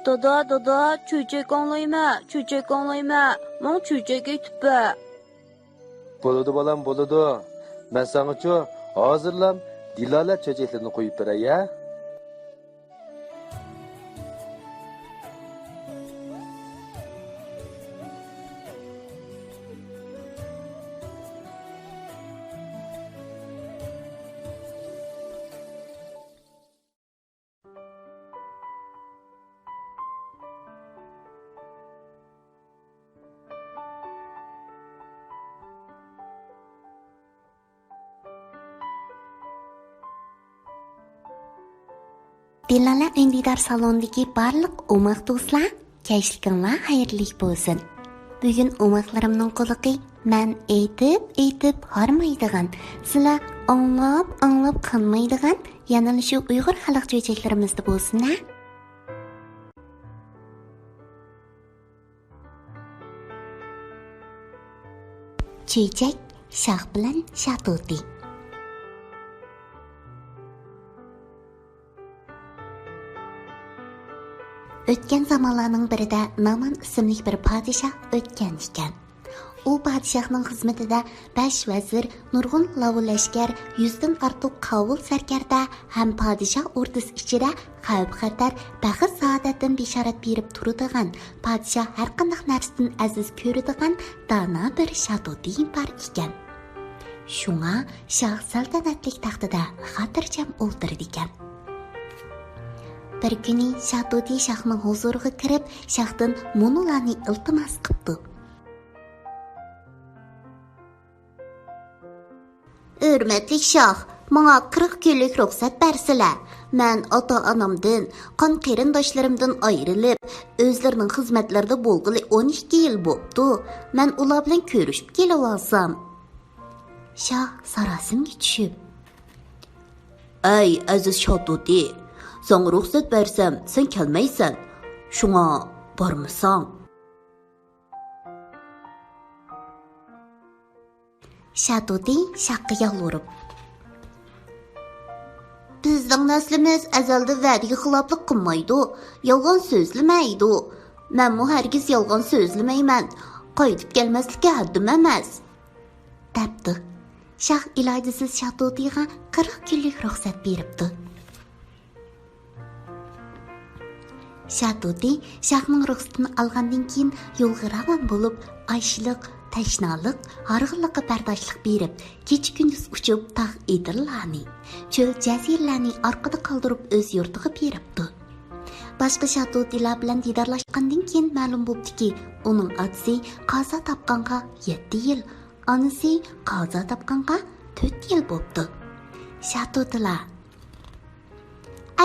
Dada, cho'chak anglayma. Mon cho'chak aytibba. Bo'ladi bolam, bo'ladi. Men sanga-chu hozirlam Dilola cho'chaklarini qo'yib beray-ya. Dilola Endidar salondagi barliq o'maq do'stlar, kashlikinglar xayrli bo'lsin. Bugun o'maqlarimning qiliqi men aytib harmaydigan, sizlar anglab qanmaydigan, yana shu Uyg'ur xalq cho'chaklarimizda bo'lsin-a. Cho'chak Shoh bilan Shototi. O'tgan zamonlarning birida Naman ismli bir podshoh o'tgan ekan. U podshohning xizmatida 5 vazir, nurg'un lavlashkar, 100 dan ortiq qovul sarkarda ham podshoh o'rdisi ichida xavf-xatar, baxt saodatdan bishorat berib turadigan, podshoh har qanday narsadan aziz ko'radigan dono bir Shototi bor ekan. Shunga shoh saltanatlik taxtida xotirjam o'ltirdi ekan. Bir kuni Shototi shohning huzuriga kirib, shohdan munolarni iltimos qildi. Hurmatli shoh, menga 40 kunlik ruxsat bersizlar. Men ota-onamdan, qon qarindoshlarimdan ayrilib, o'zlarining xizmatlarida bo'lg'ili 12 yil bo'ldi. Men ular bilan ko'rishib kelib olsam. Shoh sarosimga tushib, "Ey aziz Shototi, sana ruxsat bersam, sen kelmaysan. Shunga bormisan?" Shototi shohga yolvorib, "Bizning naslimiz azalda va'daga xiloflik qilmaydi, yolg'on so'zlamaydi. Men hargiz yolg'on so'zlamayman. Qaytib kelmaslikka haddim emas." Debdi. Shoh ilojisiz Shototiga 40 kunlik ruxsat beribdi. Shototi shohning ruxsatini olgandan keyin yo'lga ravon bo'lib, ochliq, tashnalik, harg'inlikqa bardoshlik berib, kecha-kunduz uchib tog' edirlarni, cho'l jaziralarni orqada qoldirib o'z yurtiga beribdi. Boshqa Shototilar bilan didorlashgandan keyin ma'lum bo'ldiki, uning otasi qazo topganga 7 yil, onasi qazo topganga 4 yil bo'ldi. Shototilar: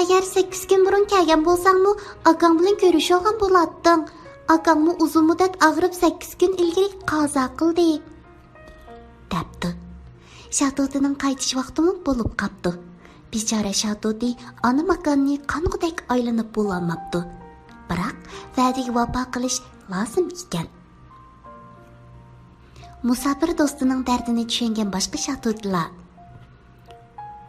"Agar 8 kun burun kelgan bo'lsangmi, akang bilan ko'rishgan bo'larding. Akangni uzun muddat og'rib 8 kun ilgari qazo qildi," debdi. Shototining qaytish vaqtimi bo'lib qopti. Bechora Shototi ona makonni qong'udek aylanib bo'lolmabdi. Biroq va'daga vafo qilish lozim ekan. Musofir do'stining dardini tushungan boshqa Shototilar: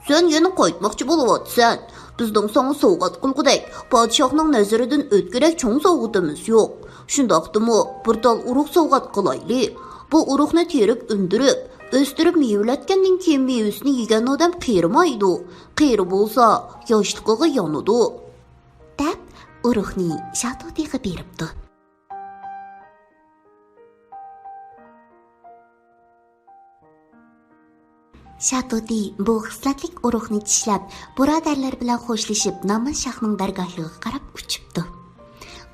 "Sen yana qaytmoqchi bo'lyapsan. Bizning sana sovg'at qilgudek podshohning nazaridan o'tkirak cho'ng sovg'atimiz yo'q. Shundaqdimi bir tal urug' sovg'at qilayli. Bu urug'ni terib, undirib, o'stirib mevlatgandan keyin mevasini yegan odam qiyrimaydi. Qiyri bo'lsa, yoshligiga yonadi," deb urug'ni Shototiga beribdi. Shototi bu xislatlik urug'ni tishlab, birodarlar bilan xo'shlashib, Naman shohning dargohiga qarab uchibdi.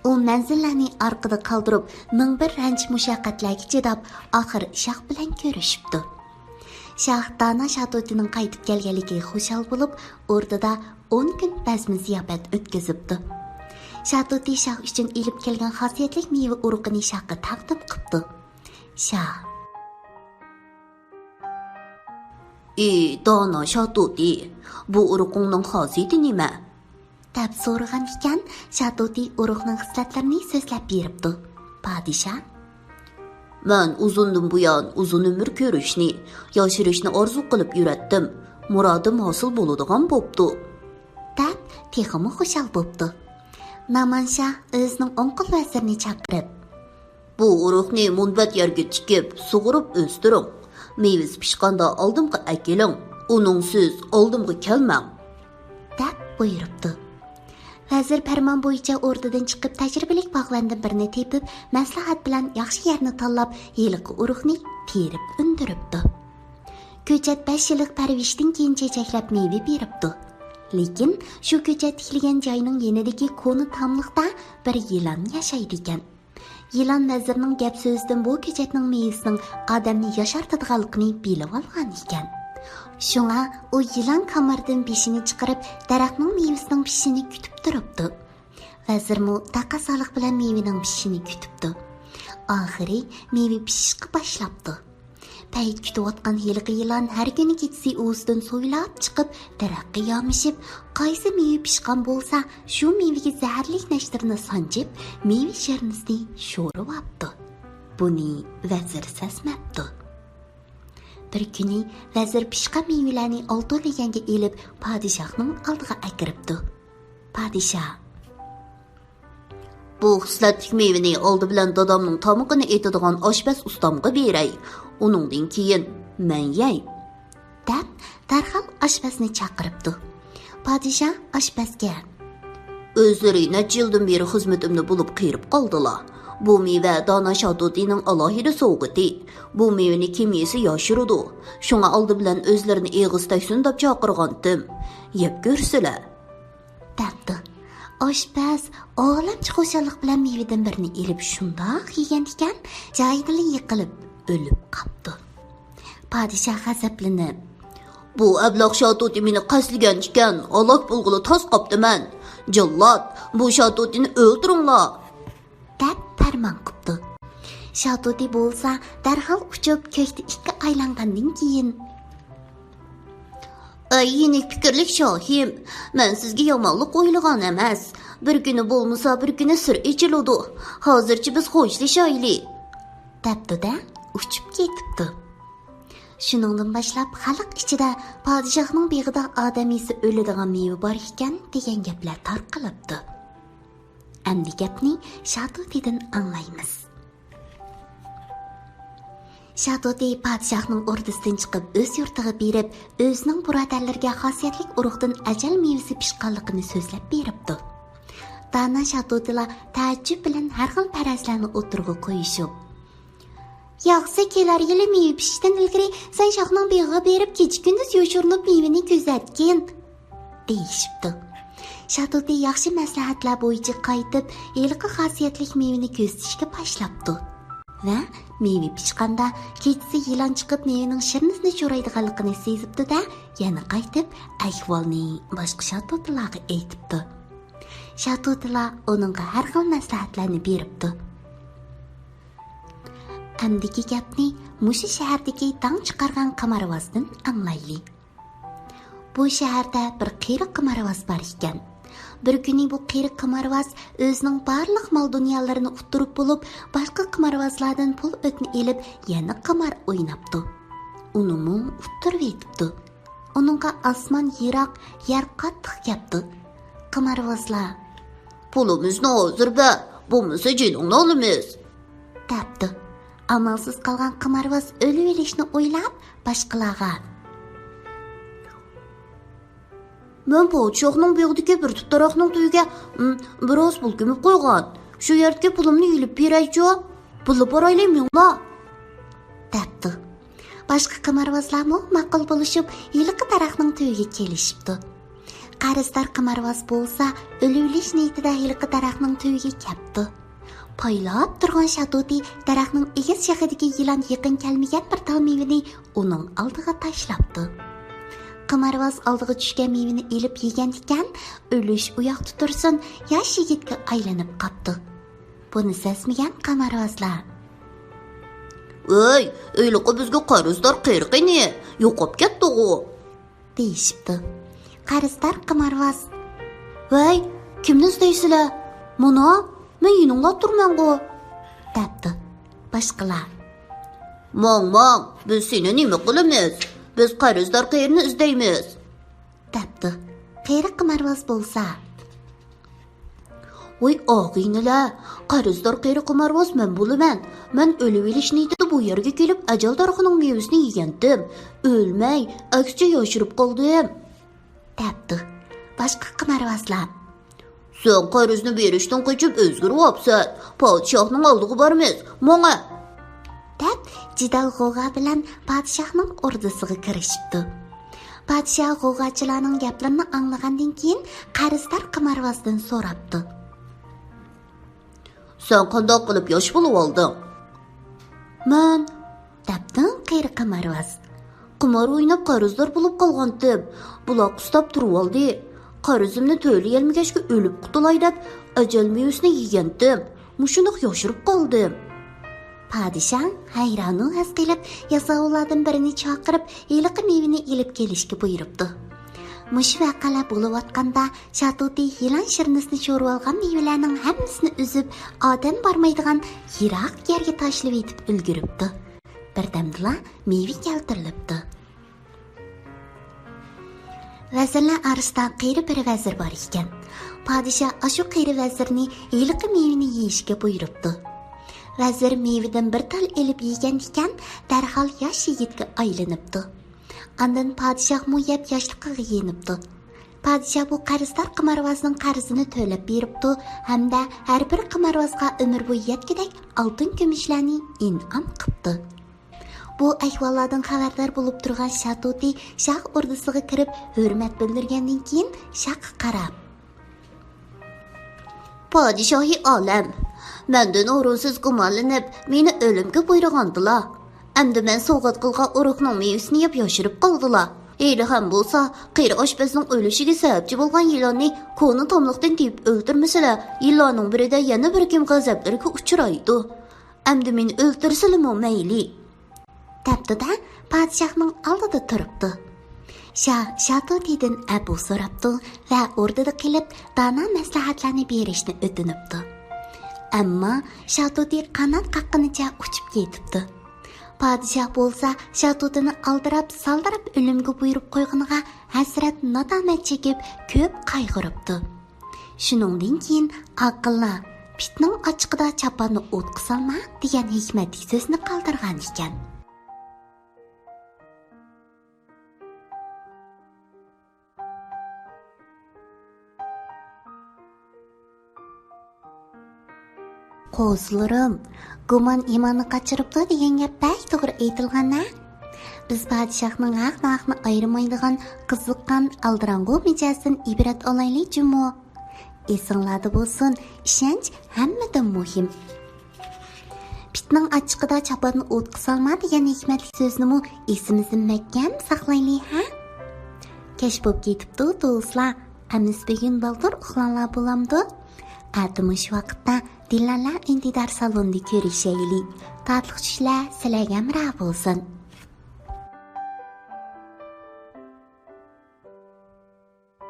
U manzillarni orqada qoldirib, ming bir ranj mushaqqatlarga chidab, oxir shoh bilan ko'rishibdi. Shoh dono Shototining qaytib kelganligiga xushal bo'lib, o'rtada 10 kun bazmi ziyofat o'tkazibdi. Shototi shoh uchun elib kelgan xosiyatli meva urug'ini shohga taqdim qildi. Shoh: "Ey dono Shototi, bu urug'ning xosiyati nima?" deb so'ragan ekan. Shototi urug'ning xislatlarini so'zlab beribdi. Podshoh: "Men uzundan buyon uzun umr ko'rishni, yashirishni orzu qilib yuratdim. Murodim hosil bo'ladigan bo'pti," deb texmi xushal bo'pti. Namanshah o'zining o'nqil vazirini chaqirib, bu urug'ni munbat yerga tikib, sug'urib o'stiring. Mevasi pishqanda oldimga akiling. Uningsiz oldimga kelmang, deb buyuribdi. Vazir farmon bo'yicha o'rnidan chiqib, tajribalik bog'vandan birini tepib, maslahat bilan yaxshi yerni tanlab, yiliqi urug'ni terib undiribdi. Ko'chat 5 yillik parvishdan keyin chechaklab meva beribdi. Lekin shu ko'chat tikilgan joyning yanidagi ko'ni tamliqda bir yilon yashaydi ekan. Yilon vazirning gap so'zidan bu ko'chatning mevasining odamni yashartirganligini bilib olgan ekan. Shunga u yilon kamardan beshini chiqarib, daraxtning mevasining pishishini kutib turibdi. Vazirmu taqasoliq bilan mevaning pishishini kutibdi. Oxiri meva pishishga boshlabdi. Payt kutayotgan yilqi yilon har kuni kechasi o'zidan so'ylab chiqib, daraxtga yomishib, qaysi meva pishgan bo'lsa, shu mevaga zaharli nashtirni sanjib, meva sharnisini sho'rib olibdi. Buni vazir sezmabdi. Bir kuni vazir pishgan mevalarni olto'laganga elib, podshohning oldiga akiribdi. Podshoh: bu xislatlik mevani oldi bilan dadamning tomog'ini etadigan oshpaz ustamga beray. Uningdan keyin men yey, deb darhol oshpazni chaqiribdi. Podshoh oshpazga: o'zlari necha yildan beri xizmatimni bo'lib qirib qoldilar. Bu meva dona shatotining alohida sovg'ati. Bu mevani kim yesa yoshiradi. Shunga oldi bilan o'zlarini eg'iz taysin deb chaqirgandim. Yeb ko'rsilar, debdi. Oshpaz olamcha xo'shallik bilan mevadan birini elib shundoq yegan ekan, joyidan yiqilib o'lib qoldi. Podshoh g'azablanib: bu abloq shatoti meni qasligan ekan, alok bo'lg'ili toz qopdiman. Jallod, bu shatotini o'ldiringlar, deb farmon qildi. Shatoti bo'lsa darhol uchib ko'kda ikki aylangandan keyin: ay yenik fikrlik shohim, men sizga yomonlik o'ylagan emas. Bir kuni bo'lmasa bir kuni sir ichiladi. Hozircha biz xo'shlashaylik, debdi-da uchib ketibdi. Shuningdan boshlab xalq ichida podshohning beg'ida odamisi o'ladigan meva bor ekan degan gaplar tarqalibdi. Endi gapni Shatotidan anglaymiz. Shatoti podshohning o'rdisidan chiqib o'z yurtiga berib, o'zining birodarlariga xosiyatli urug'dan ajal mevasi pishqanligini so'zlab beribdi. Dana Shatotilar taajjub bilan har xil farazlarni o'tirg'i qo'yishib: yaxshi kelar yili meva pishishdan ilgari sen shohning beg'iga berib kecha-kunduz yoshirinib mevani kuzatgin, deyishibdi. Shatoti yaxshi maslahatlar bo'yicha qaytib, yilqi xosiyatli mevani ko'zitishga boshlabdi. Va meva pishqanda kechasi yilon chiqib mevaning shirnisini cho'raydiganligini sezibdi-da, yana qaytib ahvolni boshqa Shatotilarga aytibdi. Shatotilar uningga har xil maslahatlarni beribdi. Amdiki gapni mushu shahardagi dang chiqargan qamarvozdan anglaylik. Bu shaharda bir qiyriq qamarvoz bor ekan. Bir kuni bu qiyriq qamarvoz o'zining barliq mol dunyolarini uttirib bo'lib, boshqa qamarvozlardan pul o'tni elib, yana qamar o'ynabdi. Unimi uttirib etibdi. Uningga osmon yiroq, yer qattiq gapdi. Qamarvozlar: pulimizni hozir ber, bo'lmasa jiningni olamiz, debdi. Amalsiz qolgan qamarvoz o'lib olishni o'ylab, boshqalarga: men podshohning beg'idagi bir tutdaroqning to'yiga biroz pul ko'mib qo'ygan. Shu yerga pulimni yulib beraychi, pulni boraylaminglar, debdi. Boshqa qamarvozlarmi ma'qul bo'lishib, yilqi daraxtning to'yiga kelishibdi. Qarzdor qamarvoz bo'lsa, o'lib olish niyatida yilqi daraxtning to'yiga kelibdi. Poylab turgan Shatoti daraxtning egiz shoxidagi yilon yaqin kelmagan bir tal mevani uning oldiga tashlabdi. Qamarvoz oldiga tushgan mevani elib yegan ekan, o'lish u yoqda tursin, yosh yigitga aylanib qopdi. Buni sezmagan qamarvozlar: ey, o'yliqi bizga qarzdor qirqini, yo'qib ketdi-ku, deyishibdi. Qarzdor qamarvoz: "Voy, kimni izdaysizlar? Mana, men yininglar turman-ku", debdi. Boshqalar: "Mong, biz seni nima qilamiz? Biz qarzdor qayerni izdaymiz", debdi. Qiyriq qamarvoz bo'lsa: Voy og'iynilar, qarzdor qeri qimorvoz men bo'laman. Men o'lib elish niyatida bu yerga kelib ajal daraxining mevasini yegandim. O'lmay, aksicha yoshirib qoldim. Debdi. Boshqa qimorvozlar. Sen qarzni berishdan qochib o'zgarib olsan. Podshohning oldiga bormiz. Menga deb jidal g'o'g'a bilan podshohning o'rdisiga kirishibdi. Podshoh g'o'g'achilarning gaplarini anglagandan keyin qarzdor qimorvozdan so'rabdi. Sen qandoq qilib yosh bo'lib olding? Men debdi qeri qimorvoz. Qimor o'ynab qarzdor bo'lib qolgandim. Buloq ustab turib oldi. Qarzimni to'lay olmagachga o'lib qutulay deb ajal mevasini yegandim. Mushundoq yoshirib qoldim. Podshoh hayronu his qilib, yasovlardan birini chaqirib, yiliqi mevini ilib kelishga buyuribdi. Mush vaqalar bo'layotganda Shatuti yilon shirnisini sho'rib olgan mevalarning hammasini uzib, odam bormaydigan yiroq yerga tashlab etib ulguribdi. Birdamdala meva keltirilibdi. Vazirlar orasida qeri bir vazir bor ekan. Podshoh ashu qeri vazirni yiliqi mevani yeyishga buyuribdi. Vazir mevadan bir tal elib yegan ekan, darhol yosh yigitga aylanibdi. Ondan podshoh mu yeb yoshligiga yenibdi. Podshoh bu qarzdor qimorvozning qarzini to'lab beribdi hamda har bir qimorvozga umr bo'yi yetgidek oltin kumushlarni in'om qilibdi. Bu ahvollardan xabardor bo'lib turgan Shatuti shoh o'rdisiga kirib hurmat bildirgandan keyin shohga qarab: Podshohi olam, mendan o'rinsiz gumonlanib, meni o'limga buyurgandilar. Endi men sovg'at qilgan urug'ning mevasini yeb yoshirib qoldilar. Eyli ham bo'lsa, qeri oshpazning o'lishiga sababchi bo'lgan yilonni koni tomliqdan tiyib o'ldirmasalar, yillarning birida yana bir kim g'azablarga uchraydi. Endi meni o'ldirsalarmi mayli. Debdi-da, podshohning oldida turibdi. Shoh Shatutidan abu so'rabdi va o'rnida qilib dono maslahatlarni berishni o'tinibdi. Ammo Shatuti qanot qaqqanicha uchib ketibdi. Podshoh bo'lsa Shatutini aldirab, saldirab o'limga buyurib qo'yganiga hasrat nadomat chekib, ko'p qayg'uribdi. Shuningdan keyin aqllar pitning ochiqida chaponni o't qisalma degan hikmatli so'zni qoldirgan ekan. Qo'zlarim, gumon iymonni qochiribdi degan gap bak to'g'ri aytilgan-a? Biz podshohning haq-naqni ayirmaydigan qiziqqan aldirang'u mijozdan ibrat olaylik jumo. Esinglarda bo'lsin, ishonch hammadan muhim. Pitning ochiqida chaponni o't qisalma degan hikmatli so'zni mu esimizda mahkam saqlaylik, ha? Kech bo'lib ketibdi do'stlar. Amis bugun baldur uxlanglar bo'lamdi. Atimish vaqtda Dillarlar intidar salonida ko'rishaylik. Tatli tushlar sizlarga ma'ruf bo'lsin.